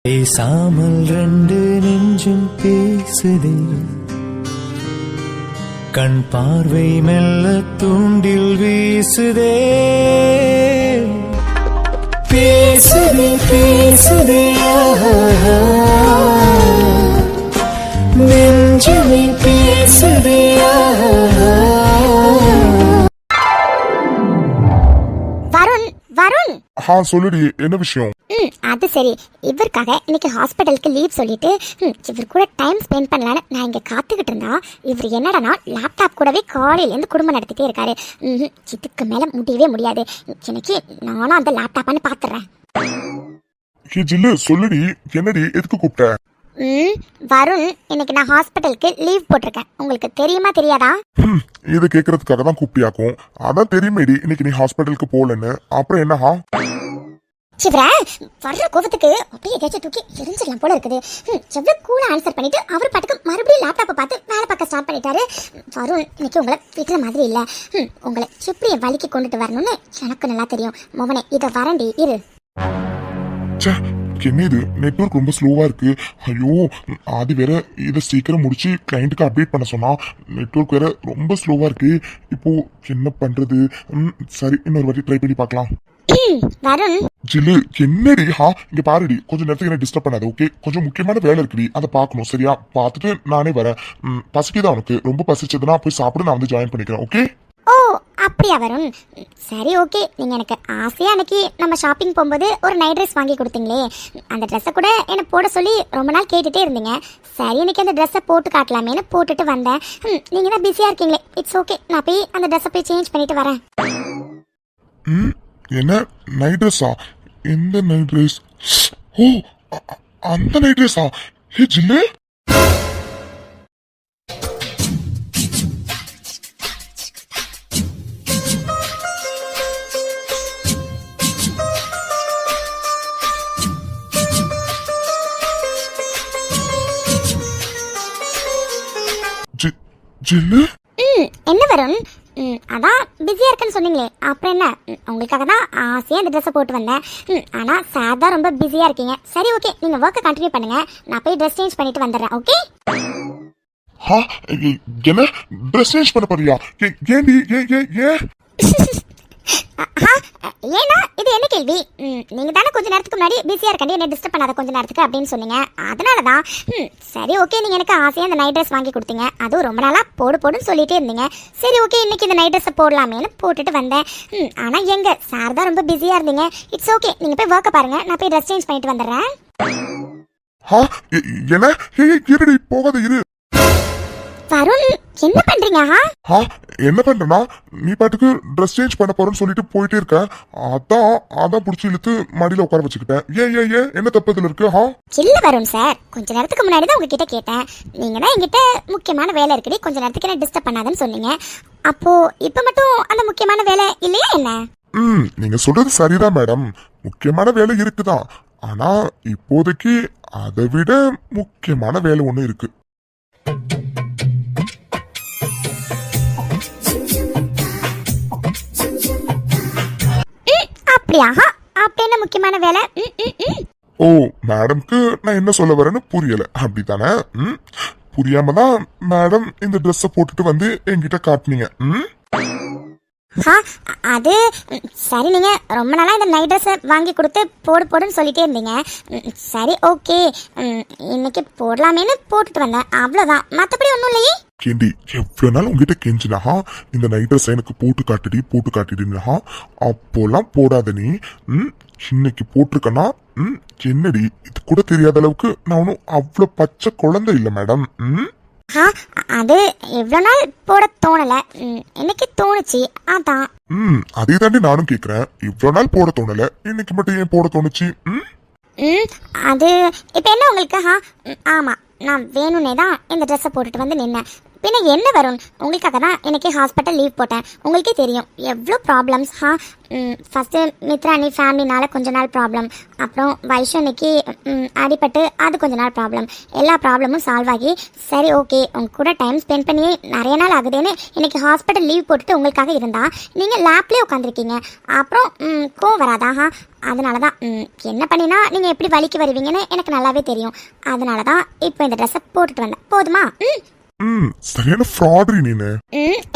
பேசாமல் ரெண்டு நெஞ்சும் பேசுதே, கண் பார்வை மெல்ல தூண்டில் வீசுதே. பேசுதே பேசுதே நெஞ்சுமே பேசுதே. வருண் வருண் சொல்லுடி, என்ன விஷயம்? அது சரி, இவருக்காக இன்னைக்கு ஹாஸ்பிட்டலுக்கு லீவ் சொல்லிட்டு இவர் கூட டைம் ஸ்பெண்ட் பண்ணலான்னு நான் இங்கே காத்துக்கிட்டு இருந்தா, இவர் என்னடனா லேப்டாப் கூடவே காலையிலேருந்து குடும்பம் நடத்திட்டே இருக்காரு. இதுக்கு மேலே முடியவே முடியாது. இன்னைக்கு நானும் அந்த லேப்டாப்பான்னு பார்த்துறேன். ஜில்லு சொல்லுடி, என்னடி, எதுக்கு கூப்பிட்ட? வருண், இன்னைக்கு நான் ஹாஸ்பிட்டலுக்கு லீவ் போட்டிருக்கேன். உங்களுக்கு தெரியுமா தெரியாதா? இதை கேட்கறதுக்காக தான் கூப்பிட்டியாக்கும். அதான் தெரியுமேடி இன்னைக்கு நீ ஹாஸ்பிட்டலுக்கு போகலன்னு. அப்புறம் என்னஹா? சிவரா, வர்ற கோபத்துக்கு அப்படியே ஏதாச்சும் தூக்கி எரிஞ்சிடலாம் போல இருக்குது. எவ்வளவு கூலா ஆன்சர் பண்ணிட்டு அவர் பாட்டுக்கு மறுபடியும் லேப்டாப்பை பார்த்து வேலை பார்க்க ஸ்டார்ட் பண்ணிட்டாரு. வருண், இன்னைக்கு உங்களை விடுற மாதிரி இல்லை. உங்களை எப்படி வலிக்கு கொண்டுட்டு வரணும்னு எனக்கு நல்லா தெரியும். மோகனே, இதை வரண்டி இரு. என்ன இது, நெட்வொர்க் ரொம்ப ஸ்லோவா இருக்கு. ஐயோ, அது வேற இதை சீக்கிரம் முடிச்சு கிளைண்ட்டுக்கு அப்டேட் பண்ண சொன்னா, நெட்வொர்க் வேற ரொம்ப ஸ்லோவா இருக்கு. இப்போ என்ன பண்றது? சரி, இன்னொரு வாட்டி ட்ரை பண்ணி பார்க்கலாம். வருண், ஜில்லு என்னடி? இங்க பாருடி, கொஞ்சம் நேரத்துக்கு என்ன டிஸ்டர்ப் பண்ணாது, ஓகே? கொஞ்சம் முக்கியமான வேலை இருக்குடி, அதை பார்க்கணும், சரியா? பார்த்துட்டு நானே வரேன். பசிக்குதான் உனக்கு? ரொம்ப பசிச்சதுன்னா போய் சாப்பிட, நான் வந்து ஜாயின் பண்ணிக்கிறேன், ஓகே? ஓ அப்படியா வருண்? சரி ஓகே. நீங்கள் எனக்கு ஆசையாக அன்னைக்கு நம்ம ஷாப்பிங் போகும்போது ஒரு நைட் ட்ரெஸ் வாங்கி கொடுத்தீங்களே, அந்த ட்ரெஸ்ஸை கூட என்னை போட சொல்லி ரொம்ப நாள் கேட்டுகிட்டே இருந்தீங்க. சரி, இன்னைக்கு அந்த ட்ரெஸ்ஸை போட்டு காட்டலாமேன்னு போட்டுட்டு வந்தேன். நீங்கள் தான் பிஸியாக இருக்கீங்களே, இட்ஸ் ஓகே. நான் போய் அந்த ட்ரெஸ்ஸை போய் சேஞ்ச் பண்ணிட்டு வரேன். என்ன நைட் ட்ரெஸ்ஸா? எந்த நைட் ட்ரெஸ்? ஓ, அந்த நைட் ட்ரெஸ்ஸா? ஹே ஜில்லு, ஜில்லு என்ன வருண்? அதான் பிஸியாக இருக்குன்னு சொன்னீங்களே, அப்புறம் என்ன? உங்களுக்காக தான் ஆசையாக அந்த ட்ரெஸ்ஸை போட்டு வந்தேன். ஆனால் சார் தான் ரொம்ப பிஸியாக இருக்கீங்க. சரி ஓகே, நீங்கள் ஒர்க்கை கண்டினியூ பண்ணுங்கள். நான் போய் ட்ரெஸ் சேஞ்ச் பண்ணிட்டு வந்துடுறேன், ஓகே? என்ன ட்ரெஸ் சேஞ்ச் பண்ண போறியா? ஏன்டி? ஏன்? ஏன்னா இது என்ன கேள்வி? நீங்க தானே கொஞ்ச நேரத்துக்கு முன்னாடி பிஸியா இருக்காண்டி என்ன டிஸ்டர்ப் பண்ணாத கொஞ்ச நேரத்துக்கு அப்படின்னு சொன்னீங்க. அதனாலதான். சரி ஓகே, நீங்க எனக்கு ஆசையா அந்த நைட் ட்ரெஸ் வாங்கி கொடுத்தீங்க. அதுவும் ரொம்ப நாளா போடுன்னு சொல்லிட்டே இருந்தீங்க. சரி ஓகே, இன்னைக்கு இந்த நைட் ட்ரெஸ் போடலாமேன்னு போட்டுட்டு வந்தேன். ஆனா எங்க சார் தான் ரொம்ப பிஸியா இருந்தீங்க. இட்ஸ் ஓகே, நீங்க போய் ஒர்க்க பாருங்க, நான் போய் ட்ரெஸ் சேஞ்ச் பண்ணிட்டு வந்துடுறேன். என்ன? இருடி, போகாத இரு. வருண், என்ன பண்றீங்க? என்ன பண்றேன்னா, நீ பாட்டுக்கு ட்ரெஸ் சேஞ்ச் பண்ண போறேன்னு சொல்லிட்டு போயிட்டே இருக்க. அதான் புடிச்சு இழுத்து மடியில உட்கார வச்சுக்கிட்டேன். ஏன் என்ன தப்பு இதுல இருக்கு? இல்ல வருண் சார், கொஞ்ச நேரத்துக்கு முன்னாடி தான் உங்ககிட்ட கேட்டேன். நீங்க தான் என்கிட்ட முக்கியமான வேலை இருக்குடி, கொஞ்ச நேரத்துக்கு என்ன டிஸ்டர்ப் பண்ணாதன்னு சொன்னீங்க. அப்போ இப்ப மட்டும் அந்த முக்கியமான வேலை இல்லையா என்ன? நீங்க சொல்றது சரிதான் மேடம், முக்கியமான வேலை இருக்குதான். ஆனா இப்போதைக்கு அதை விட முக்கியமான வேலை ஒண்ணு இருக்கு. அப்படி என்ன முக்கியமான வேலை? ஓ, மேடம்க்கு நான் என்ன சொல்ல வரேன்னு புரியல, அப்படித்தானே? புரியாம தான் மேடம் இந்த ட்ரெஸ்ஸை போட்டுட்டு வந்து என்கிட்ட காட்டினீங்க. அது சரி, நீங்க ரொம்ப நாளா இந்த நைட் ட்ரெஸ் வாங்கி கொடுத்து போடுன்னு சொல்லிட்டே இருந்தீங்க. சரி ஓகே, இன்னைக்கு போடலாமேன்னு போட்டுட்டு வந்தேன், அவ்வளவுதான். மத்தபடி ஒண்ணும் இல்லையே. கேண்டி, எவ்வளவு நாள் உங்ககிட்ட கெஞ்சினா இந்த நைட் ட்ரெஸ் எனக்கு போட்டு காட்டிடுனா, அப்போலாம் போடாத நீ. இன்னைக்கு போட்டிருக்கனா, என்னடி இது கூட தெரியாத அளவுக்கு நான் ஒன்னும் அவ்வளவு பச்சை குழந்தை இல்ல மேடம். அது எவ்வளவு நாள் போட தோணல, இன்னைக்கு தோணுச்சு, அதான். அதே தாண்டி நானும் கேக்குறேன், இவ்வளவு நாள் போட தோணல, இன்னைக்கு மட்டும் ஏன் போட தோணுச்சு? அது இப்ப என்ன உங்களுக்கு? ஆமா, நான் வேணும்னே தான் இந்த ட்ரெஸ்ஸை போட்டுட்டு வந்து நின்னேன். பின்ன என்ன வருண், உங்களுக்காக தான் இன்னைக்கு ஹாஸ்பிட்டல் லீவ் போட்டேன். உங்களுக்கே தெரியும் எவ்வளோ ப்ராப்ளம்ஸ். ஃபஸ்ட்டு மித்ராணி ஃபேமிலினால கொஞ்ச நாள் ப்ராப்ளம், அப்புறம் வைஷனிக்கு அடிபட்டு அது கொஞ்ச நாள் ப்ராப்ளம். எல்லா ப்ராப்ளமும் சால்வ் ஆகி சரி ஓகே உங்க கூட டைம் ஸ்பெண்ட் பண்ணி நிறைய நாள் ஆகுதுன்னு இன்னைக்கு ஹாஸ்பிட்டல் லீவ் போட்டுட்டு உங்களுக்காக இருந்தா நீங்கள் லேப்லேயே உட்காந்துருக்கீங்க. அப்புறம் கோவம் வராதா? அதனால தான் என்ன பண்ணினா நீங்கள் எப்படி வலிக்கு வருவீங்கன்னு எனக்கு நல்லாவே தெரியும். அதனால தான் இப்போ இந்த ட்ரெஸ்ஸை போட்டுட்டு வந்தேன். போதுமா? சரியான ஃப்ராட்ரி நீனு.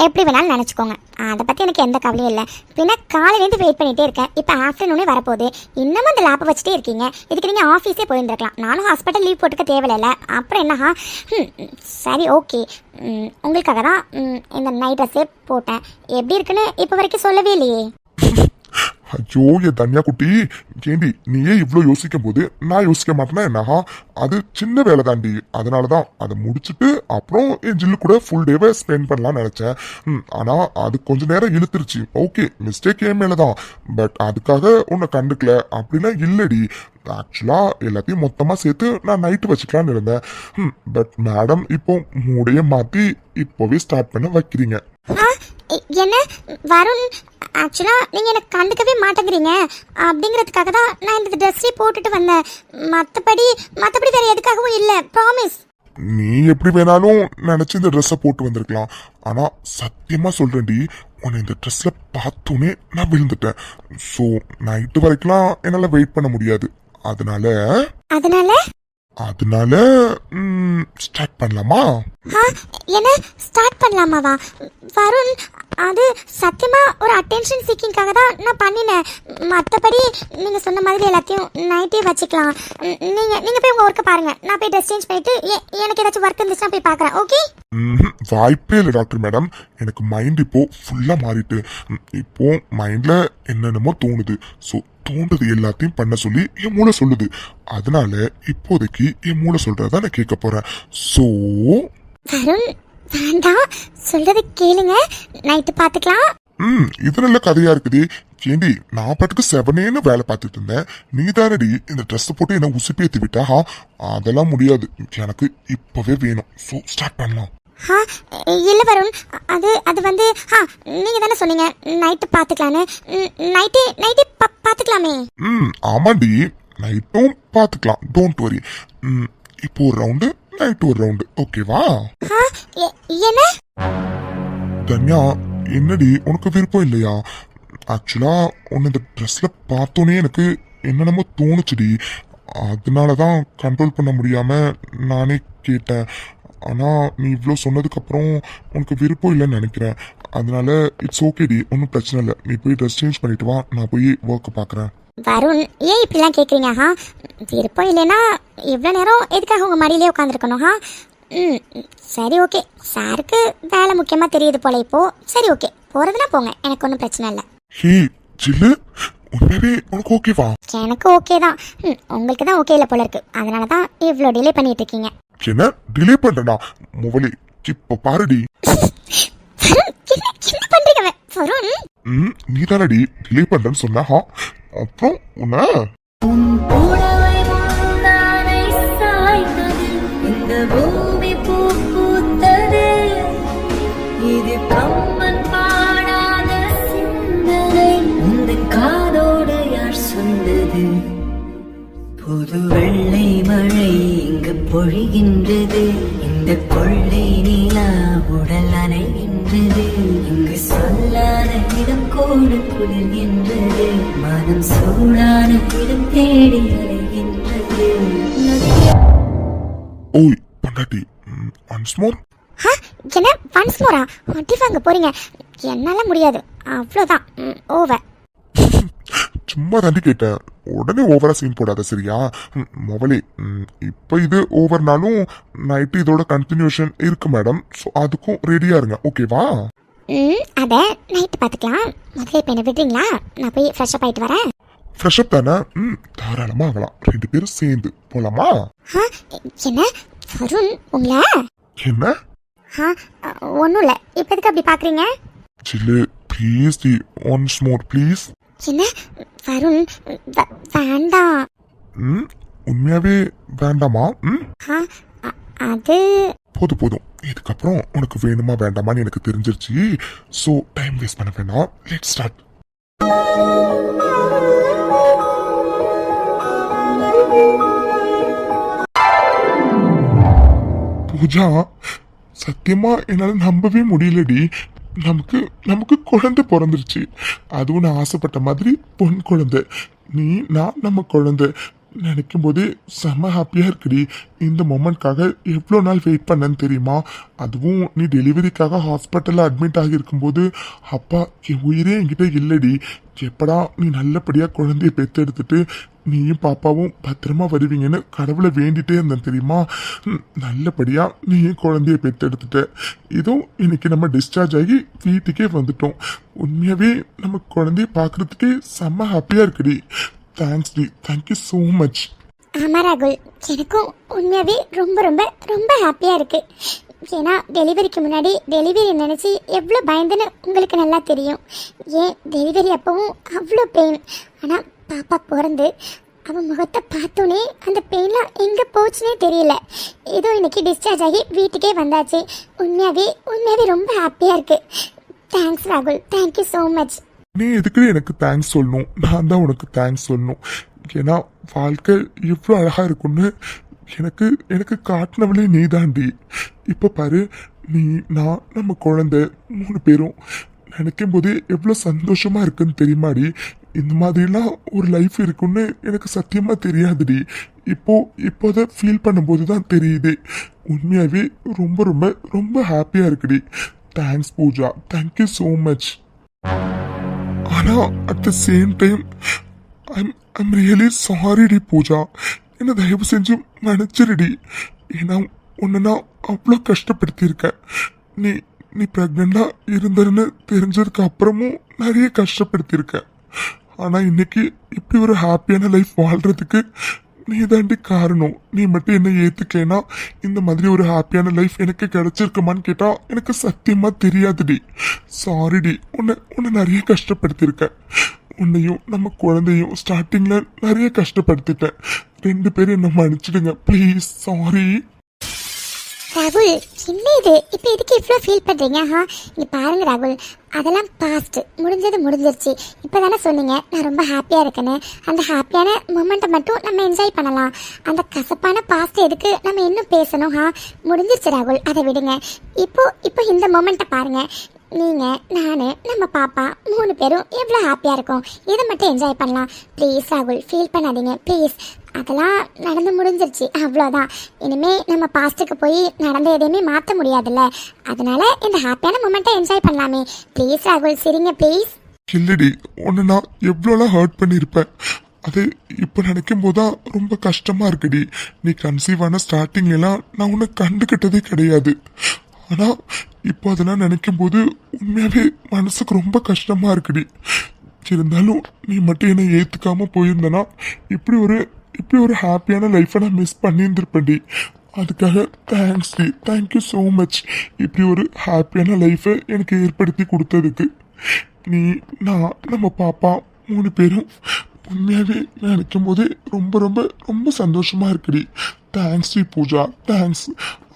எப்படி வேணாலும் நினச்சிக்கோங்க, அதை பற்றி எனக்கு எந்த கவலையும் இல்லை. பின்ன காலையிலேருந்து வெயிட் பண்ணிகிட்டே இருக்கேன். இப்போ ஆஃப்டர்நூனே வரப்போகுது, இன்னமும் அந்த லேப்பை வச்சுட்டே இருக்கீங்க. இதுக்கு நீங்கள் ஆஃபீஸே போயிருந்துருக்கலாம். நானும் ஹாஸ்பிட்டல் லீவ் போட்டுக்க தேவையில்லை. அப்புறம் என்னஹா? சரி ஓகே, உங்களுக்காக தான் இந்த நைட் ட்ரெஸ்ஸே போட்டேன். எப்படி இருக்குன்னு இப்போ வரைக்கும் சொல்லவே இல்லையே. ஐயோ என் தனியா குட்டி, ஏண்டி நீயே இவ்வளோ யோசிக்கும் போது நான் யோசிக்க மாட்டேன்னா என்னஹா? அது சின்ன வேலை தாண்டி, அதனாலதான் அதை முடிச்சுட்டு அப்புறம் என் ஜில்லு கூட ஃபுல் டேவை ஸ்பெண்ட் பண்ணலாம்னு நினைச்சேன். ஆனா அது கொஞ்ச நேரம் இழுத்துருச்சு. ஓகே, மிஸ்டேக் என் மேலதான், பட் அதுக்காக உன்னை கண்டுக்கல அப்படின்னா இல்லடி. ஆக்சுவலா எல்லாத்தையும் மொத்தமா சேர்த்து நான் நைட்டு வச்சுக்கலான்னு இருந்தேன். பட் மேடம் இப்போ மூடைய மாத்தி இப்போவே ஸ்டார்ட் பண்ண வைக்கிறீங்க. என்ன வருண், ஆக்சுவலாக நீங்கள் எனக்கு கண்டுக்கவே மாட்டேங்கிறீங்க. அப்படிங்கிறதுக்காக தான் நான் இந்த ட்ரெஸ்ஸே போட்டுட்டு வந்தேன். மற்றபடி வேறு எதுக்காகவும் இல்லை, ப்ராமிஸ். நீ எப்படி வேணாலும் நினைச்சு இந்த ட்ரெஸ்ஸை போட்டு வந்திருக்கலாம். ஆனா சத்தியமா சொல்றேன்டி, உன்னை இந்த ட்ரெஸ்ல பார்த்தோன்னே நான் விழுந்துட்டேன். ஸோ நைட்டு வரைக்கும்லாம் என்னால வெயிட் பண்ண முடியாது. அதனால ஸ்டார்ட் பண்ணலாமா? என்ன ஸ்டார்ட் பண்ணலாமாவா? வருண், அது சத்தியமா ஒரு அட்டென்ஷன் சீக்கிங்காக தான் நான் பண்ணினேன். மற்றபடி நீங்கள் சொன்ன மாதிரி எல்லாத்தையும் நைட்டே வச்சுக்கலாம். நீங்கள் போய் உங்கள் ஒர்க்கை பாருங்கள். நான் போய் ட்ரெஸ் சேஞ்ச் பண்ணிட்டு எனக்கு ஏதாச்சும் ஒர்க் இருந்துச்சுன்னா போய் பார்க்குறேன். ஓகே? வாய்ப்பே இல்லை டாக்டர் மேடம். எனக்கு மைண்ட் இப்போ ஃபுல்லாக மாறிட்டு, இப்போ மைண்டில் என்னென்னமோ தோணுது. ஸோ தோன்றது எல்லாத்தையும் பண்ண சொல்லி என் மூளை சொல்லுது. அதனால இப்போதைக்கு என் மூளை சொல்றத நான் கேட்க போறேன். ஸோ வருண், வேண்டாம், சொல்றது கேளுங்க, நைட்டு பார்த்துக்கலாம். இது நல்ல கதையா இருக்குது. ஏண்டி நான் பாட்டுக்கு செவனேன்னு வேலை பார்த்துட்டு இருந்தேன். நீ தானடி இந்த ட்ரெஸ் போட்டு என்ன உசுப்பேத்தி விட்டா? அதெல்லாம் முடியாது, எனக்கு இப்பவே வேணும். ஸோ ஸ்டார்ட் பண்ணலாம். இல்லை வருண், அது வந்து நீங்கள் தானே சொன்னீங்க நைட்டு பார்த்துக்கலான்னு. நைட்டே பார்த்துக்கலாமே. ஆமாண்டி, நைட்டும் பார்த்துக்கலாம், டோன்ட் வரி. இப்போ ஒரு ரவுண்டு, நைட்டு ஒரு ரவுண்டு, ஓகேவா? என்ன தன்யா, என்னடி உனக்கு விருப்பம் இல்லையா? ஆக்சுவலா உன்னை இந்த ட்ரெஸ்ல பார்த்தோன்னே எனக்கு என்னென்னமோ தோணுச்சுடி. அதனாலதான் கண்ட்ரோல் பண்ண முடியாம நானே கேட்டேன். ஆனா நீ இவ்வளோ சொன்னதுக்கு அப்புறம் உனக்கு விருப்பம் இல்லைன்னு நினைக்கிறேன். அதனால இட்ஸ் ஓகேடி, ஒன்றும் பிரச்சனை இல்லை. நீ போய் ட்ரெஸ் சேஞ்ச் பண்ணிட்டு வா, நான் போய் ஒர்க் பார்க்குறேன். வருண், ஏன் இப்படிலாம் கேட்குறீங்க? விருப்பம் இல்லைன்னா இவ்வளோ நேரம் எதுக்காக உங்கள் மடியிலே உட்காந்துருக்கணும்? சரி ஓகே, சாருக்கு வேலை முக்கியமாக தெரியுது போல இப்போ. சரி ஓகே, போகிறதுனா போங்க, எனக்கு ஒன்றும் பிரச்சனை இல்லை. ஹே ஜில்லு, உண்மையாவே உனக்கு ஓகேவா? எனக்கு ஓகே தான். உங்களுக்கு தான் ஓகே இல்லை போல இருக்கு. அதனால தான் இவ்வளோ டிலே பண்ணிட்டு இருக்கீங்க. என்ன டிலே பண்றேனா? முவலி இப்ப பாருடி. என்ன பண்றீங்க வருண்? நீ தானடி டிலே பண்றேன்னு சொன்னா? அப்புறம் உன்ன இந்த பூமி பூ பூத்தது, இது கம்மன் பாடாத சிந்தனை, இந்த காதோடு யார் சொன்னது? புது வெள்ளை மழை இங்கு பொழிகின்றது, இந்த கொள்ளை நிலா உடல் அணைகின்றது, இங்கு சொல்லாத இடம் கோடு குளிர்கின்றது, மனம் சூடான இடம் தேடி அலைகின்றது. ஓய் பொண்டாட்டி, ஒன்ஸ் மோர். என்ன ஒன்ஸ் மோரா? அடி வாங்க போறீங்க? என்னால முடியாது, அவ்வளோதான், ஓவர். சும்மா தாண்டி கேட்டேன், உடனே ஓவரா சீன் போடாத சரியா? மொபைலே இப்போ இது ஓவர்னாலும் நைட்டு இதோட கண்டினியூஷன் இருக்கு மேடம். ஸோ அதுக்கும் ரெடியா இருங்க, ஓகேவா? அதை நைட்டு பார்த்துக்கலாம். முதல்ல இப்போ என்ன விடுறீங்களா? நான் போய் ஃப்ரெஷ் அப் ஆகிட்டு வரேன். ஃப்ரெஷ் அப் தானே? தாராளமாக ஆகலாம். 2 பேரும் சேர்ந்து போலாமா? என்ன வருண், உங்களை? என்ன? ஒன்றும் இல்லை, இப்போ எதுக்கு அப்படி பார்க்குறீங்க? சில்லு ப்ளீஸ் டி, ஒன்ஸ் மோர் ப்ளீஸ். என்ன வருண், வேண்டாம். உண்மையாவே வேண்டாமா? அது போதும் போதும், இதுக்கப்புறம் உனக்கு வேணுமா வேண்டாமான்னு எனக்கு தெரிஞ்சிருச்சு. ஸோ டைம் வேஸ்ட் பண்ண வேண்டாம். Let's start. பூஜா, சத்தியமா என்னால நம்பவே முடியலடி. நமக்கு நமக்கு குழந்தை பிறந்துருச்சு. அதுவும் நான் ஆசைப்பட்ட மாதிரி பொன் குழந்தை. நீ நான் நம்ம குழந்தை நினைக்கும் போதே செம்ம ஹாப்பியா இருக்குடி. இந்த மொமெண்ட்காக எவ்வளோ நாள் வெயிட் பண்ணேன்னு தெரியுமா? அதுவும் நீ டெலிவரிக்காக ஹாஸ்பிட்டலில் அட்மிட் ஆகியிருக்கும்போது அப்பா என் உயிரே என்கிட்ட இல்லடி. எப்படா நீ நல்லபடியாக குழந்தைய பெற்றெடுத்துட்டு நீயும் பாப்பாவும் பத்திரமா வருவீங்கன்னு கடவுளை வேண்டிட்டே இருந்தேன் தெரியுமா? நல்லபடியாக நீயும் குழந்தைய பெற்றெடுத்துட்ட. இதுவும் இன்னைக்கு நம்ம டிஸ்சார்ஜ் ஆகி வீட்டுக்கே வந்துட்டோம். உண்மையாகவே நம்ம குழந்தைய பார்க்குறதுக்கே செம்ம ஹாப்பியாக இருக்குடி. தேங்க்ஸ் டி, தேங்க்யூ ஸோ மச். ஆமா ராகுல், எனக்கும் உண்மையாகவே ரொம்ப ரொம்ப ரொம்ப ஹாப்பியாக இருக்குது. ஏன்னா டெலிவரிக்கு முன்னாடி டெலிவரி நினச்சி எவ்வளோ பயந்துன்னு உங்களுக்கு நல்லா தெரியும். ஏன் டெலிவரி அப்பவும் அவ்வளோ பெயின். ஆனால் பாப்பா பிறந்து அவன் முகத்தை பார்த்தோன்னே அந்த பெயின்லாம் எங்கே போச்சுன்னே தெரியல. ஏதோ இன்னைக்கு டிஸ்சார்ஜ் ஆகி வீட்டுக்கே வந்தாச்சு. உண்மையாகவே உண்மையாகவே ரொம்ப ஹாப்பியாக இருக்குது. தேங்க்ஸ் ராகுல், தேங்க்யூ ஸோ மச். நீ எதுக்கு எனக்கு தேங்க்ஸ் சொல்லணும்? நான் தான் உனக்கு தேங்க்ஸ் சொல்லணும். ஏன்னா வாழ்க்கை எவ்வளோ அழகாக இருக்குன்னு எனக்கு எனக்கு காட்டினவளே நீ தாண்டி. இப்போ பாரு, நீ நான் நம்ம குழந்தை 3 பேரும் நினைக்கும் போதே எவ்வளோ சந்தோஷமா இருக்குன்னு தெரியுமாடி? இந்த மாதிரிலாம் ஒரு லைஃப் இருக்குன்னு எனக்கு சத்தியமாக தெரியாதுடி. இப்போ அதை ஃபீல் பண்ணும்போது தான் தெரியுது. உண்மையாகவே ரொம்ப ரொம்ப ரொம்ப ஹாப்பியாக இருக்குடி. Thanks Pooja, thank you so much. ஆனா at the same time I'm really சாரிடி பூஜா. என்ன தயவு செஞ்சு மன்னிச்சிருடி. ஏன்னா உன்னை நான் அவ்வளோ கஷ்டப்படுத்தியிருக்கேன். நீ நீ ப்ரெக்னெண்டா இருந்தன்னு தெரிஞ்சதுக்கு அப்புறமும் நிறைய கஷ்டப்படுத்தியிருக்கேன். ஆனா இன்னைக்கு இப்படி ஒரு ஹாப்பியான லைஃப் வாழ்றதுக்கு நீ தாண்டி காரணம். நீ மட்டும் என்ன ஏத்துக்கேனா இந்த மாதிரி ஒரு ஹாப்பியான லைஃப் எனக்கு கிடைச்சிருக்குமான்னு கேட்டா எனக்கு சத்தியமா தெரியாதுடி. சாரிடி, உன்னை நிறைய கஷ்டப்படுத்திருக்கேன். உன்னையும் நம்ம குழந்தையும் ஸ்டார்டிங்ல நிறைய கஷ்டப்படுத்திட்டேன். 2 பேரும் என்ன மன்னிச்சிடுங்க ப்ளீஸ். சாரி. ராகுல், என்ன இது இப்போ எதுக்கு இவ்வளோ ஃபீல் பண்ணுறீங்க? இங்கே பாருங்க ராகுல், அதெல்லாம் பாஸ்ட், முடிஞ்சது முடிஞ்சிருச்சு. இப்போ தானே சொன்னீங்க நான் ரொம்ப ஹாப்பியாக இருக்கேன்னு. அந்த ஹாப்பியான மொமெண்ட்டை மட்டும் நம்ம என்ஜாய் பண்ணலாம். அந்த கசப்பான பாஸ்ட் எதுக்கு நம்ம இன்னும் பேசணும்? முடிஞ்சிருச்சு ராகுல், அதை விடுங்க. இப்போ இந்த மொமெண்ட்டை பாருங்கள். நீங்கள், நான், நம்ம பாப்பா 3 பேரும் எவ்வளோ ஹாப்பியாக இருக்கோம். இதை மட்டும் என்ஜாய் பண்ணலாம். ப்ளீஸ் ராகுல், ஃபீல் பண்ணாதீங்க ப்ளீஸ். அதெல்லாம் நடந்து முடிஞ்சிருச்சு, அவ்வளோதான். இனிமேல் நம்ம பாஸ்ட்டுக்கு போய் நடந்த எதையுமே மாற்ற முடியாதுல்ல. அதனால இந்த ஹாப்பியான மொமெண்ட்டை என்ஜாய் பண்ணலாமே. ப்ளீஸ் ராகுல், சரிங்க ப்ளீஸ். இல்லடி, உன்னை நான் எவ்வளோலாம் ஹர்ட் பண்ணியிருப்பேன். அது இப்போ நினைக்கும் போதுதான் ரொம்ப கஷ்டமா இருக்குடி. நீ கன்சீவ் ஆன ஸ்டார்டிங்லாம் நான் உன்னை கண்டுக்கிட்டதே கிடையாது. ஆனா இப்போ அதெல்லாம் நினைக்கும் போது உண்மையாவே மனசுக்கு ரொம்ப கஷ்டமா இருக்குடி. இருந்தாலும் நீ மட்டும் என்னை ஏத்துக்காம போயிருந்தனா இப்படி ஒரு ஹாப்பியான லைஃப்பை நான் மிஸ் பண்ணியிருந்திருப்பேன்டி. அதுக்காக தேங்க்ஸ் டி, தேங்க்யூ ஸோ மச். இப்படி ஒரு ஹாப்பியான லைஃப்பை எனக்கு ஏற்படுத்தி கொடுத்ததுக்கு. நீ நான் நம்ம பாப்பா 3 பேரும் உண்மையாகவே நினைக்கும் போதே ரொம்ப ரொம்ப ரொம்ப சந்தோஷமா இருக்குடி. தேங்க்ஸ் டி பூஜா, தேங்க்ஸ்.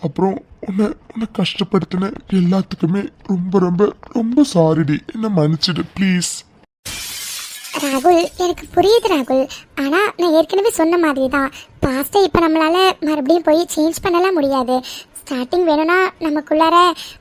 அப்புறம் உன்னை கஷ்டப்படுத்தின எல்லாத்துக்குமே ரொம்ப ரொம்ப ரொம்ப சாரிடி. என்னை மன்னிச்சிடு ப்ளீஸ். ராகுல், எனக்கு புரியுது ராகுல். ஆனால் நான் ஏற்கனவே சொன்ன மாதிரி தான், பாஸ்ட்டை இப்போ நம்மளால் மறுபடியும் போய் சேஞ்ச் பண்ணலாம் முடியாது. ஸ்டார்டிங் வேணும்னா நமக்குள்ளார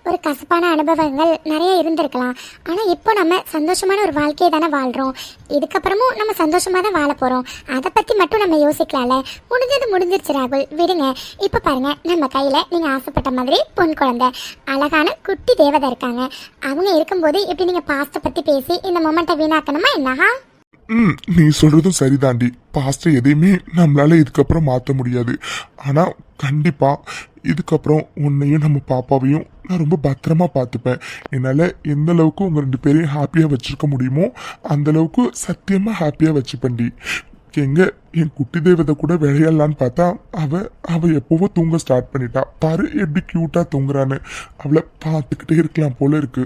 ஒரு கசப்பான அனுபவங்கள் நிறைய இருந்திருக்கலாம். ஆனால் இப்போ நம்ம சந்தோஷமான ஒரு வாழ்க்கையை தானே வாழ்கிறோம். இதுக்கப்புறமும் நம்ம சந்தோஷமாக தான் வாழ போகிறோம். அதை பற்றி மட்டும் நம்ம யோசிக்கலாம்ல. முடிஞ்சது முடிஞ்சிருச்சு ராகுல், விடுங்க. இப்போ பாருங்கள், நம்ம கையில் நீங்கள் ஆசைப்பட்ட மாதிரி பொன் குழந்தை, அழகான குட்டி தேவதை இருக்காங்க. அவங்க இருக்கும்போது இப்படி நீங்கள் பாஸ்ட்டை பற்றி பேசி இந்த மொமெண்ட்டை வீணாக்கணுமா என்னஹா? நீ சொல்றதும் சரிதாண்டி. பாஸ்ட்டை எதையுமே நம்மளால இதுக்கப்புறம் மாற்ற முடியாது. ஆனா கண்டிப்பா இதுக்கப்புறம் உன்னையும் நம்ம பாப்பாவையும் நான் ரொம்ப பத்திரமா பார்த்துப்பேன். என்னால் எந்த அளவுக்கு உங்கள் 2 பேரையும் ஹாப்பியாக வச்சுருக்க முடியுமோ அந்த அளவுக்கு சத்தியமாக ஹாப்பியாக வச்சுப்பண்டி. என் குட்டி தேவதை கூட விளையாடலான்னு பார்த்தா அவ எப்போவோ தூங்க ஸ்டார்ட் பண்ணிட்டா. பாரு எப்படி க்யூட்டாக தூங்குறான்னு. அவளை பார்த்துக்கிட்டே இருக்கலாம் போல இருக்கு.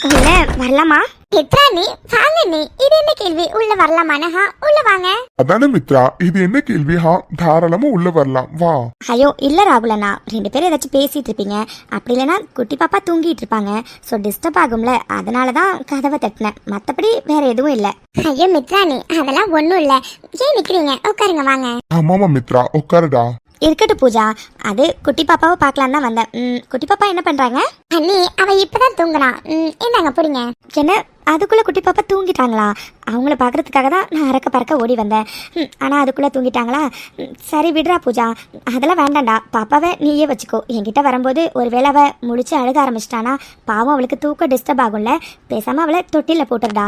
உள்ள வரலாமா? மித்ரா நீ வாங்க நீ. இது என்ன கேள்வி? உள்ள வரலாமான்னு? உள்ள வாங்க. அதானே மித்ரா, இது என்ன கேள்வி? தாராளமா உள்ள வரலாம், வா. ஐயோ இல்ல ராகுலண்ணா, 2 பேரும் ஏதாச்சும் பேசிட்டு இருப்பீங்க, அப்படி இல்லைன்னா குட்டி பாப்பா தூங்கிட்டு இருப்பாங்க, ஸோ டிஸ்டர்ப் ஆகும்ல, அதனாலதான் கதவை தட்டினேன், மற்றபடி வேற எதுவும் இல்லை. ஐயோ மித்ரா நீ அதெல்லாம் ஒன்றும் இல்லை, ஏன் நிக்கிறீங்க? உட்காருங்க வாங்க. ஆமாமா மித்ரா, உட்காருடா. இருக்கட்டும் பூஜா, அது குட்டி பாப்பாவை பார்க்கலாம் தான் வந்தேன். குட்டி பாப்பா என்ன பண்றாங்க? அண்ணி அவ இப்பதான் தூங்குறான். என்னங்க புடிங்க. என்ன அதுக்குள்ள குட்டி பாப்பா தூங்கிட்டாங்களா? அவங்கள பார்க்கறதுக்காக தான் நான் அறக்க பறக்க ஓடி வந்தேன். ஆனால் அதுக்குள்ளே தூங்கிட்டாங்களா? சரி விடுறா பூஜா, அதெல்லாம் வேண்டாண்டா, பாப்பாவை நீயே வச்சுக்கோ. என்கிட்ட வரும்போது ஒருவேளை அவள் முழிச்சு அழுக ஆரம்பிச்சிட்டானா பாவம், அவளுக்கு தூக்கம் டிஸ்டர்ப் ஆகும்ல, பேசாமல் அவளை தொட்டில போட்டுடா.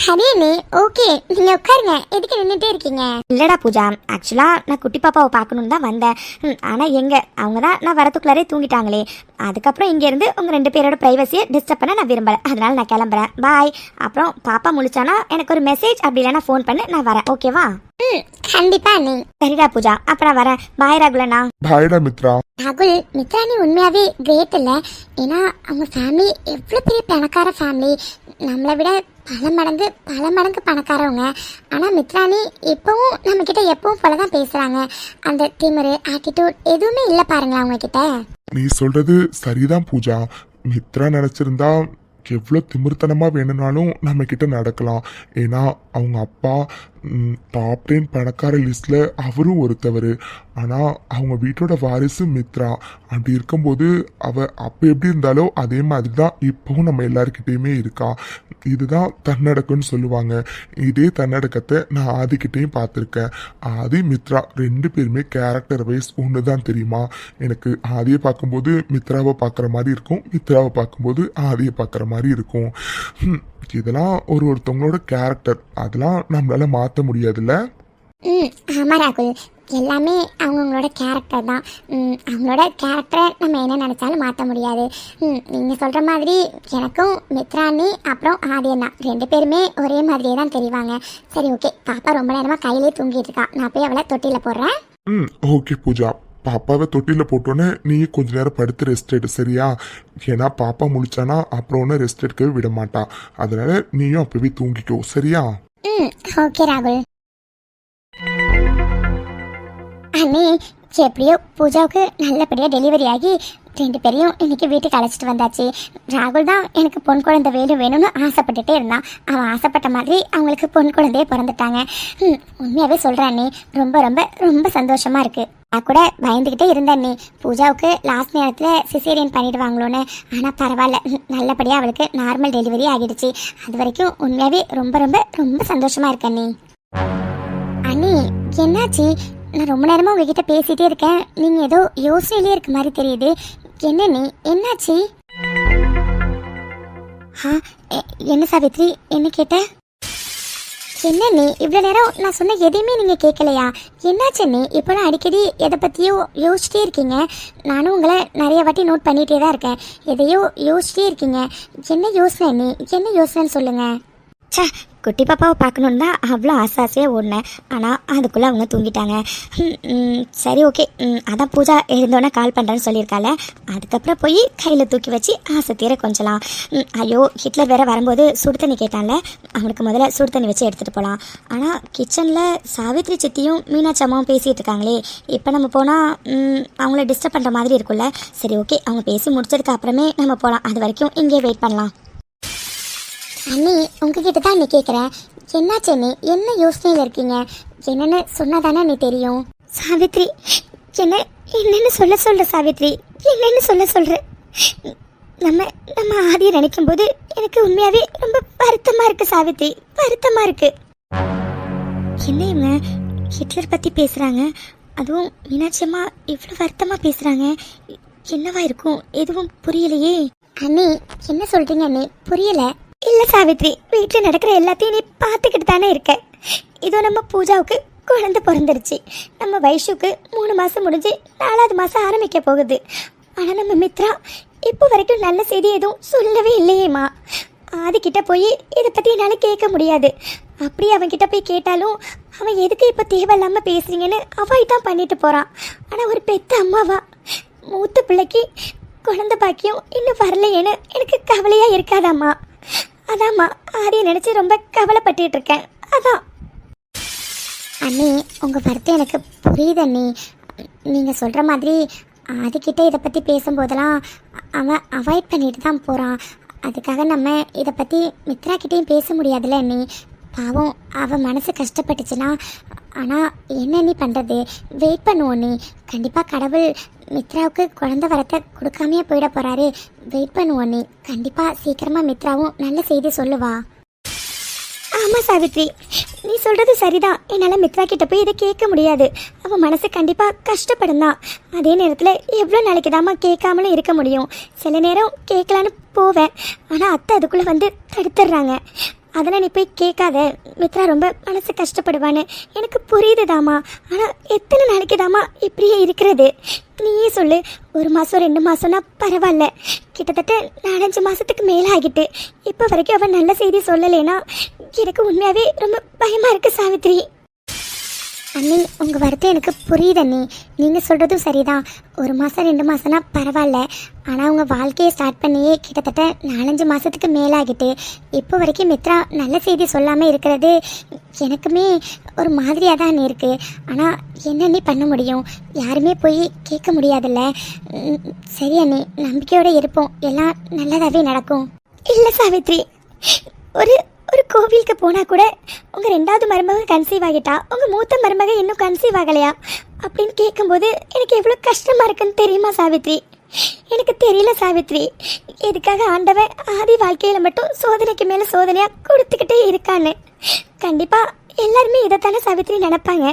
சரி நீ ஓகே, நீங்க உட்காருங்க. எதுக்கு நின்றுட்டே இருக்கீங்க? இல்லடா பூஜா, ஆக்சுவலா நான் குட்டி பாப்பாவை பார்க்கணுன்னு தான் வந்தேன். ஆனா எங்க அவங்க தான் நான் வரத்துக்குள்ளாரே தூங்கிட்டாங்களே. அதுக்கப்புறம் இங்க இருந்து உங்க 2 பேரோட பிரைவசியை டிஸ்டர்ப் பண்ண நான் விரும்பல, அதனால நான் கிளம்புறேன். பாய். அப்புறம் பாப்பா முழிச்சானா எனக்கு ஒரு மெசேஜ் அப்படி இல்லைன்னா ஃபோன் பண்ணு, நான் வரேன். ஓகேவா? கண்டிப்பா நீ. சரிடா பூஜா, அப்ப நான் வரேன். பாய் ராகுலண்ணா. பாய்டா மித்ரா. ராகுல், மித்ரா நீ உண்மையாவே கிரேட் இல்ல. ஏன்னா அவங்க ஃபேமிலி எவ்வளவு பெரிய பணக்கார ஃபேமிலி, நம்மளை விட பல மடங்கு பணக்காரவங்க. ஆனா மித்ராணி இப்பவும் நம்ம கிட்ட எப்பவும் போலதான் பேசுறாங்க. அந்த திமிரு ஆட்டிடியூட் எதுவுமே இல்ல பாருங்களா அவங்க கிட்ட. நீ சொல்றது சரிதான் பூஜா. மித்ரா நினைச்சிருந்தா எவ்வளோ திமிர்த்தனமா வேணும்னாலும் நம்ம கிட்ட நடக்கலாம். ஏன்னா அவங்க அப்பா டாப் 10 பணக்கார லிஸ்ட்ல அவரும் ஒருத்தவர். ஆனால் அவங்க வீட்டோட வாரிசு மித்ரா. அப்படி இருக்கும்போது அவ அப்போ எப்படி இருந்தாலோ அதே மாதிரி தான் இப்போவும் நம்ம எல்லாருக்கிட்டேயுமே இருக்கா. இதுதான் தன்னடக்கம்னு சொல்லுவாங்க. இதே தன்னடக்கத்தை நான் ஆதிக்கிட்டையும் பார்த்துருக்கேன். ஆதி மித்ரா 2 பேருமே கேரக்டர் வைஸ் ஒன்று தான் தெரியுமா. எனக்கு ஆதியை பார்க்கும்போது மித்ராவை பார்க்குற மாதிரி இருக்கும், மித்ராவை பார்க்கும்போது ஆதியை பார்க்குற மாதிரி இருக்கும். இதெல்லாம் ஒருத்தவங்களோட கேரக்டர், அதெல்லாம் நம்மளால மாற்ற முடியாதுல்ல. ஆமா ராகுல், எல்லாமே அவங்கவுங்களோட கேரக்டர் தான். அவங்களோட கேரக்டரை நம்ம என்ன நினைச்சாலும் மாற்ற முடியாது. நீங்க சொல்ற மாதிரி எனக்கும் மித்ராணி அப்புறம் ஆதியண்ணா 2 பேருமே ஒரே மாதிரியே தான் தெரிவாங்க. சரி ஓகே, பாப்பா ரொம்ப நேரமா கையிலே தூங்கிட்டு இருக்கா, நான் போய் அவளை தொட்டில போடுறேன். ஓகே பூஜா, பாப்பாவை தொட்டில போட்டோன்னே நீ கொஞ்ச நேரம் படுத்து ரெஸ்ட் எடு, சரியா? ஏன்னா பாப்பா முழிச்சானா அப்புறம் ஒன்று ரெஸ்ட் எடுக்கவே விட மாட்டா. அதனால நீயும் அப்பவே தூங்கிக்கோ, சரியா? ஓகே ராகுல். அண்ணே, எப்படியோ பூஜாவுக்கு நல்லபடியாக டெலிவரி ஆகி 2 பேரையும் இன்னைக்கு வீட்டுக்கு அழைச்சிட்டு வந்தாச்சு. ராகுல் தான் எனக்கு பொன் குழந்தை வேணும்னு ஆசைப்பட்டுட்டே இருந்தான். அவன் ஆசைப்பட்ட மாதிரி அவங்களுக்கு பொன் குழந்தையே பிறந்துட்டாங்க. உண்மையாகவே சொல்கிறேன் அண்ணே, ரொம்ப ரொம்ப ரொம்ப சந்தோஷமா இருக்கு. நான் கூட பயந்துக்கிட்டே இருந்தேன் அண்ணே, பூஜாவுக்கு லாஸ்ட் நேரத்தில் சிசேரியன் பண்ணிடுவாங்களோன்னு. ஆனால் பரவாயில்ல, நல்லபடியாக அவளுக்கு நார்மல் டெலிவரி ஆகிடுச்சு. அது வரைக்கும் உண்மையாகவே ரொம்ப ரொம்ப ரொம்ப சந்தோஷமா இருக்கு அண்ணே. அண்ணே என்னாச்சு? நான் ரொம்ப நேரமா உங்ககிட்ட பேசிட்டே இருக்கேன், நீங்க ஏதோ யோசனையிலே இருக்க மாதிரி தெரியுது. என்ன நீ, என்னாச்சு? என்ன சாவித்ரி, என்ன கேட்ட? என்ன நீ இவ்வளோ நேரம் நான் சொன்ன எதையுமே நீங்க கேட்கலையா? என்னாச்சு நீ இப்போலாம் அடிக்கடி எதை பத்தியோ யோசிச்சிட்டே இருக்கீங்க? நானும் உங்களை நிறைய வாட்டி நோட் பண்ணிட்டே தான் இருக்கேன். எதையோ யோசிச்சிட்டே இருக்கீங்க. என்ன யோசனை நீ, என்ன யோசனைன்னு சொல்லுங்க. சே, குட்டி பாப்பாவை பார்க்கணுன்னு தான் அவ்வளோ ஆசையாக ஓடினேன், ஆனால் அதுக்குள்ளே அவங்க தூங்கிட்டாங்க. சரி ஓகே, அதான் பூஜா எழுந்தோன்னே கால் பண்ணுறேன்னு சொல்லியிருக்காள். அதுக்கப்புறம் போய் கையில் தூக்கி வச்சு ஆசை தீர கொஞ்சலாம். ஐயோ, ஹிட்லர் வேற வரும்போது சுடு தண்ணி கேட்டான்ல, அவனுக்கு முதல்ல சுடு தண்ணி வச்சு எடுத்துகிட்டு போகலாம். ஆனால் கிச்சனில் சாவித்ரி சித்தியும் மீனாட்சி அம்மாவும் பேசிகிட்டு இருக்காங்களே, இப்போ நம்ம போனால் அவங்கள டிஸ்டர்ப் பண்ணுற மாதிரி இருக்குல்ல. சரி ஓகே, அவங்க பேசி முடிச்சதுக்கு அப்புறமே நம்ம போகலாம். அது வரைக்கும் இங்கே வெயிட் பண்ணலாம். அண்ணி, உங்ககிட்ட தான் நீ கேட்குறேன், என்னாச்சு நீ, என்ன யோசனையில் இருக்கீங்க? என்னன்னு சொன்னாதானே நீ தெரியும். சாவித்ரி, என்னன்னு சொல்ற சாவித்ரி, என்னன்னு சொல்ற. நம்ம ஆதியை நினைக்கும் போது எனக்கு உண்மையாவே ரொம்ப வருத்தமா இருக்கு சாவித்ரி, வருத்தமா இருக்கு. என்ன இவங்க ஹிட்லர் பத்தி பேசுறாங்க, அதுவும் மீனாட்சி அம்மா இவ்வளவு வருத்தமா பேசுறாங்க. என்னவா இருக்கும், எதுவும் புரியலையே. அண்ணி என்ன சொல்றீங்க அண்ணி, புரியல. இல்ல சாவித்ரி, வீட்டில் நடக்கிற எல்லாத்தையும் நீ பார்த்துக்கிட்டு தானே இருக்க. இதோ நம்ம பூஜாவுக்கு குழந்தை பிறந்துருச்சு, நம்ம வைஷுக்கு 3 மாசம் முடிஞ்சு 4வது மாசம் ஆரம்பிக்க போகுது. ஆனா நம்ம மித்ரா இப்போ வரைக்கும் நல்ல செய்தி எதுவும் சொல்லவே இல்லையேம்மா. ஆதிக்கிட்ட போய் இதை பத்தி என்னால கேட்க முடியாது. அப்படி அவன்கிட்ட போய் கேட்டாலும் அவன் எதுக்கு இப்போ தேவையில்லாம பேசுறீங்கன்னு அவாய்ட் தான் பண்ணிட்டு போறான். ஆனா ஒரு பெத்த அம்மாவா மூத்த பிள்ளைக்கு குழந்தை பாக்கியம் இன்னும் வரலையேன்னு எனக்கு கவலையா இருக்காதாம்மா. அதாம்மா ஆதியை நினைச்சு ரொம்ப கவலைப்பட்டுட்டு இருக்கேன். அதான் அண்ணி, உங்க வருத்தம் எனக்கு புரியுது அண்ணி. நீங்க சொல்ற மாதிரி ஆதிக்கிட்ட இதை பத்தி பேசும்போதெல்லாம் அவன் அவாய்ட் பண்ணிட்டு தான் போறான். அதுக்காக நம்ம இதை பத்தி மித்ரா கிட்டேயும் பேச முடியாதுல்ல அண்ணி. பாவம் அவன் மனசு கஷ்டப்பட்டுச்சுன்னா. ஆனால் என்ன நீ பண்ணுறது, வெயிட் பண்ணுவோம் நீ. கண்டிப்பாக கடவுள் மித்ராவுக்கு குழந்தை வரத்தை கொடுக்காமையே போயிட போகிறாரு. வெயிட் பண்ணுவோம் நீ. கண்டிப்பாக சீக்கிரமாக மித்ராவும் நல்ல செய்தி சொல்லுவா. ஆமாம் சாவித்ரி, நீ சொல்கிறது சரிதான். என்னால் மித்ரா கிட்ட போய் இதை கேட்க முடியாது. அவன் மனசு கண்டிப்பாக கஷ்டப்படும் தான். அதே நேரத்தில் எவ்வளோ நாளைக்கு தாம்மா கேட்காமலும் இருக்க முடியும். சில நேரம் கேட்கலான்னு போவேன், ஆனால் அத்தை அதுக்குள்ளே வந்து தடுத்துடுறாங்க. அதெல்லாம் நீ போய் கேட்காத, மித்ரா ரொம்ப மனசு கஷ்டப்படுவான்னு எனக்கு புரியுதுதாம்மா. ஆனால் எத்தனை நாளைக்கு தாம்மா இப்படியே இருக்கிறது? நீயே சொல்லு. 1 மாதம் 2 மாதம்னா பரவாயில்ல, கிட்டத்தட்ட 4-5 மாதத்துக்கு மேலே ஆகிட்டு இப்போ வரைக்கும் அவன் நல்ல செய்தி சொல்லலைன்னா எனக்கு உண்மையாகவே ரொம்ப பயமாக இருக்குது சாவித்ரி. அண்ணி, உங்கள் வருத்தம் எனக்கு புரியுது அண்ணி. நீங்கள் சொல்கிறதும் சரிதான். 1 மாதம் 2 மாதம்னா பரவாயில்ல, ஆனால் உங்கள் வாழ்க்கையை ஸ்டார்ட் பண்ணியே கிட்டத்தட்ட 4-5 மாதத்துக்கு மேலாகிட்டு இப்போ வரைக்கும் மித்ரா நல்ல செய்தி சொல்லாமல் இருக்கிறது எனக்குமே ஒரு மாதிரியாக தான் அண்ணி இருக்குது. ஆனால் என்ன அண்ணி பண்ண முடியும்? யாருமே போய் கேட்க முடியாதுல்ல. சரி அண்ணி, நம்பிக்கையோடு இருப்போம், எல்லாம் நல்லதாகவே நடக்கும். இல்லை சாவித்ரி, ஒரு கோவிலுக்கு போனால் கூட உங்கள் 2வது மருமக கன்சீவ் ஆகிட்டா, உங்கள் மூத்த மருமக இன்னும் கன்சீவ் ஆகலையா அப்படின்னு கேட்கும்போது எனக்கு எவ்வளோ கஷ்டமாக இருக்குன்னு தெரியுமா சாவித்ரி? எனக்கு தெரியல சாவித்ரி, எதுக்காக ஆண்டவன் ஆதி வாழ்க்கையில் மட்டும் சோதனைக்கு மேலே சோதனையாக கொடுத்துக்கிட்டே இருக்கான்னு. கண்டிப்பாக எல்லாருமே இதைத்தானே சாவித்ரி நினைப்பாங்க.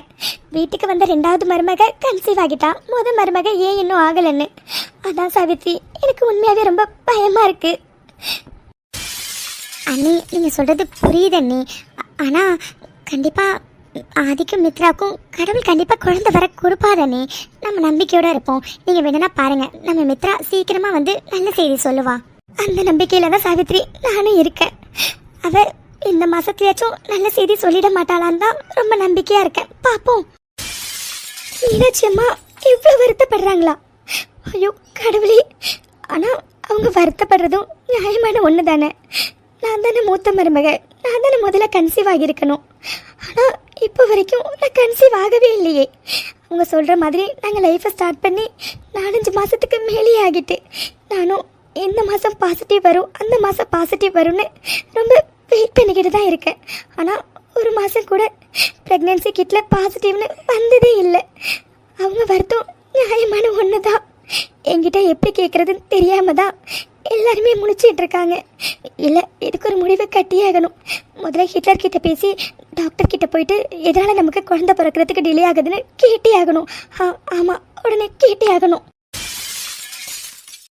வீட்டுக்கு வந்த 2வது மருமக கன்சீவ் ஆகிட்டா, முத மருமக ஏன் இன்னும் ஆகலைன்னு. அதான் சாவித்ரி, எனக்கு உண்மையாகவே ரொம்ப பயமாக இருக்குது. அண்ணி, நீங்கள் சொல்கிறது புரியுது அண்ணி. ஆனால் கண்டிப்பாக ஆதிக்கும் மித்ராவுக்கும் கடவுள் கண்டிப்பாக குழந்தை வர கொடுப்பாரு அண்ணி. நம்ம நம்பிக்கையோடு இருப்போம். நீங்கள் வேணும்னா பாருங்கள், நம்ம மித்ரா சீக்கிரமாக வந்து நல்ல செய்தி சொல்லுவா. அந்த நம்பிக்கையில் தான் சாவித்ரி நானும் இருக்கேன். அவள் இந்த மாதத்துலையாச்சும் நல்ல செய்தி சொல்லிட மாட்டாளான்னு தான் ரொம்ப நம்பிக்கையாக இருக்கேன். பார்ப்போம். மீனாட்சி அம்மா இவ்வளோ வருத்தப்படுறாங்களா? ஐயோ கடவுளே! ஆனால் அவங்க வருத்தப்படுறதும் நியாயமான ஒன்று தானே. நான் தானே மூத்த மருமக, நான் தானே முதல்ல கன்சீவ் ஆகியிருக்கணும். ஆனால் இப்போ வரைக்கும் நான் கன்சீவ் ஆகவே இல்லையே. அவங்க சொல்கிற மாதிரி நாங்கள் லைஃப்பை ஸ்டார்ட் பண்ணி 4-5 மாதத்துக்கு மேலே ஆகிட்டு, நானும் இந்த மாதம் பாசிட்டிவ் வரும், அந்த மாதம் பாசிட்டிவ் வரும்னு ரொம்ப வெயிட் பண்ணிக்கிட்டு தான் இருக்கேன். ஆனால் 1 மாதம் கூட ப்ரெக்னென்சி கிட்டில் பாசிட்டிவ்னு வந்ததே இல்லை. அவங்க வருத்தம் நியாயமான ஒன்று தான். என்கிட்ட எப்படி கேட்குறதுன்னு தெரியாம தான் எல்லாருமே முழிச்சிட்டு இருக்காங்க. இல்லை, இதுக்கு ஒரு முடிவை கட்டியாகணும். முதல்ல ஹிட்லர் கிட்ட பேசி டாக்டர் கிட்ட போயிட்டு எதனால் நமக்கு குழந்தை பிறக்கிறதுக்கு டிலே ஆகுதுன்னு கேட்டே ஆகணும். ஆமாம், உடனே கேட்டே ஆகணும்.